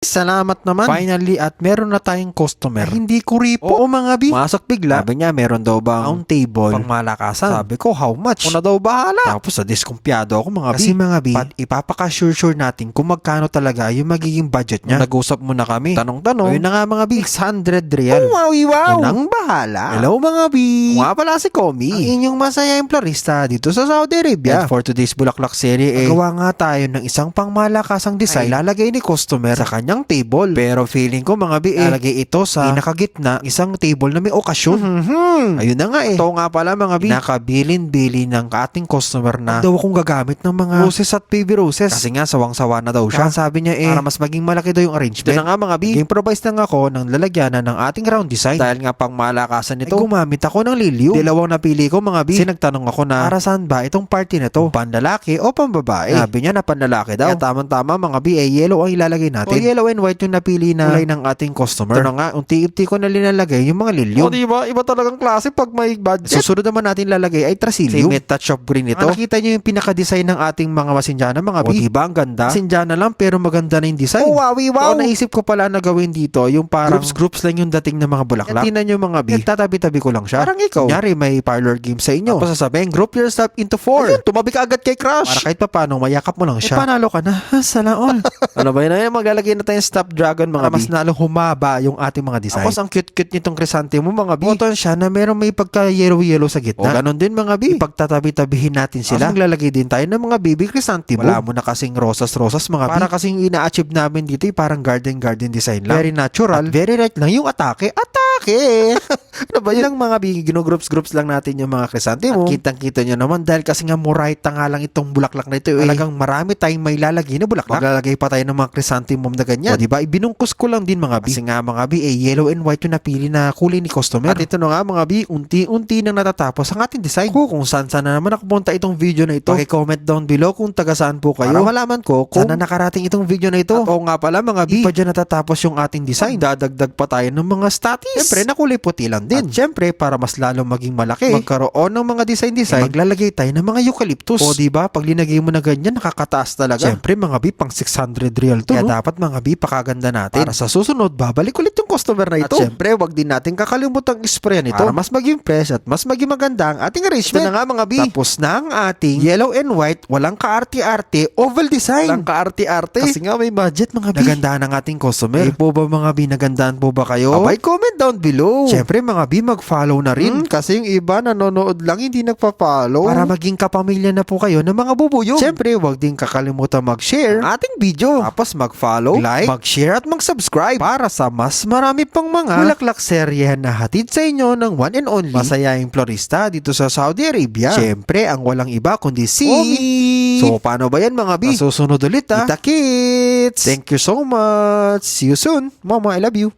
salamat naman. Finally, at meron na tayong customer. Ay, hindi ko ripo. Oo mga bi. Masok bigla. Sabi niya, meron daw bang round table pang malakasan. Sabi ko, how much? Una daw bahala. Tapos diskumpiyado ako mga bi. Kasi mga bi, ipapaka-sure natin kung magkano talaga yung magiging budget niya. Nag-usap muna kami. Tanong-tanong. Ayun na nga mga bi, 600 real. Oh, wow. Unang bahala. Hello mga bi. Nga pala si Komi. Ang inyong masayang florista dito sa Saudi Arabia. And for today's Bulaklak serie, gawa nga tayo ng isang pangmalakasang design ay lalagay ni customer sa kanyang table. Pero feeling ko mga bi, lalagay ito sa pinakagitna isang table na may okasyon. Ayun na nga Ito nga pala mga bi, nakabilin-bili ng ating customer na daw akong gagamit ng mga roses at baby roses. Kasi nga sawang-sawa na daw siya. Sabi niya para mas maging malaki daw yung arrangement. Ito na nga mga bi, improvise lang ako ng lalagyanan ng ating round design. Dahil nga pang malakasan nito, gumamit ako ng liliw. Dalawang napili ko mga bi. Kasi nagtanong ako na para saan ba itong party na to? Panlalaki o pambabae? Sabi niya na panlalaki daw. Kaya tamang-tama mga bi, yellow ang ilalagay natin. O yellow and white yung napili na kulay ng ating customer. Ito na nga, unti-unti ko na linalagay yung mga liliw. O diba, iba talagang klase pag may budget. Susunod naman natin lalagay ay trasilium. May touch of green ito. Nakita niyo yung pinaka-design ng ating mga masinjana mga bi. O diba, ang ganda? Masinjana lang pero maganda na yung design. Oh, wow. O naisip ko pala na gawin dito yung parang groups lang yung dating ng mga bulaklak. Tingnan niyo mga bi, tatabi-tabi ko lang siya. Parang ikaw. Kunyari may parlor game sa inyo. Tapos sasabihin, group yourself into 4. Ayun, tumabi ka agad kay crush. Para kahit paano, mayakap mo lang siya. Panalo ka na. Sana all. Ano ba yun? Ayun, maglalagay na tayong snapdragon mga bi. Mas nalong humaba yung ating mga design. Tapos ang cute-cute nitong chrysanthemum mga bi. Button siya na meron may pagka-yellow-yellow sa gitna. O ganon din mga bi. Ipagtatabi-tabihin natin sila. Maglalagay din tayo ng mga baby chrysanthemum. Wala mo na kasing rosas-rosas mga bi. Para kasing ina-achieve namin dito parang garden design lang. Very natural. At very right lang yung atake. Ano ba yun? Mga bi, ginogroups lang natin yung mga chrysanthemum. At kitang-kita nyo naman dahil kasi nga murayta nga lang itong bulaklak na ito. Talagang marami tayong may lalagay na bulaklak. Maglalagay pa tayo ng mga chrysanthemum na ganyan. O diba? Ibinungkus ko lang din mga bi. Kasi nga mga bi, yellow and white yung napili na kulay ni customer. At ito na nga mga bi, unti-unti nang natatapos ang ating design. Kung saan na naman nakapunta itong video na ito. Paki-comment down below kung taga saan po kayo. Para malaman ko kung saan na nakarating itong video na ito. At oo nga pala mga bi, pa dyan natatapos yung ating design. Dadagdag pa tayo ng mga statis. Siyempre, na kulay puti lang din. At siyempre, para mas lalo maging malaki, magkaroon ng mga design, maglalagay tayo ng mga eucalyptus. O diba, pag linagay mo na ganyan, nakakataas talaga. Siyempre, mga bi, pang 600 real to. Kaya dapat mga bi, pakaganda natin. Para sa susunod, babalik ulit yung customer na ito. At siyempre, wag din natin kakalimutang isprayan ito. Para mas maging fresh at mas maging maganda ang ating arrangement. Ito na nga mga bi. Tapos na ang ating yellow and white, walang kaarte-arte, oval design. Walang kaarte-arte. Kasi nga may budget mga bi. Nagandahan ang ating customer. Po ba mga bi, nagandaan po ba kayo? Abay, comment down below. Siyempre mga bi, mag-follow na rin. Kasi yung iba nanonood lang, hindi nagpa-follow. Para maging kapamilya na po kayo ng mga bubuyog. Siyempre, wag din kakalimutan mag-share ang ating video. Tapos mag-follow, like, mag-share at mag-subscribe para sa mas marami pang mga bulaklak serye na hatid sa inyo ng one and only masayang florista dito sa Saudi Arabia. Siyempre, ang walang iba kundi si Omi. So, paano ba yan mga bi? Susunod ulit Kita kits! Thank you so much! See you soon! Mama, I love you!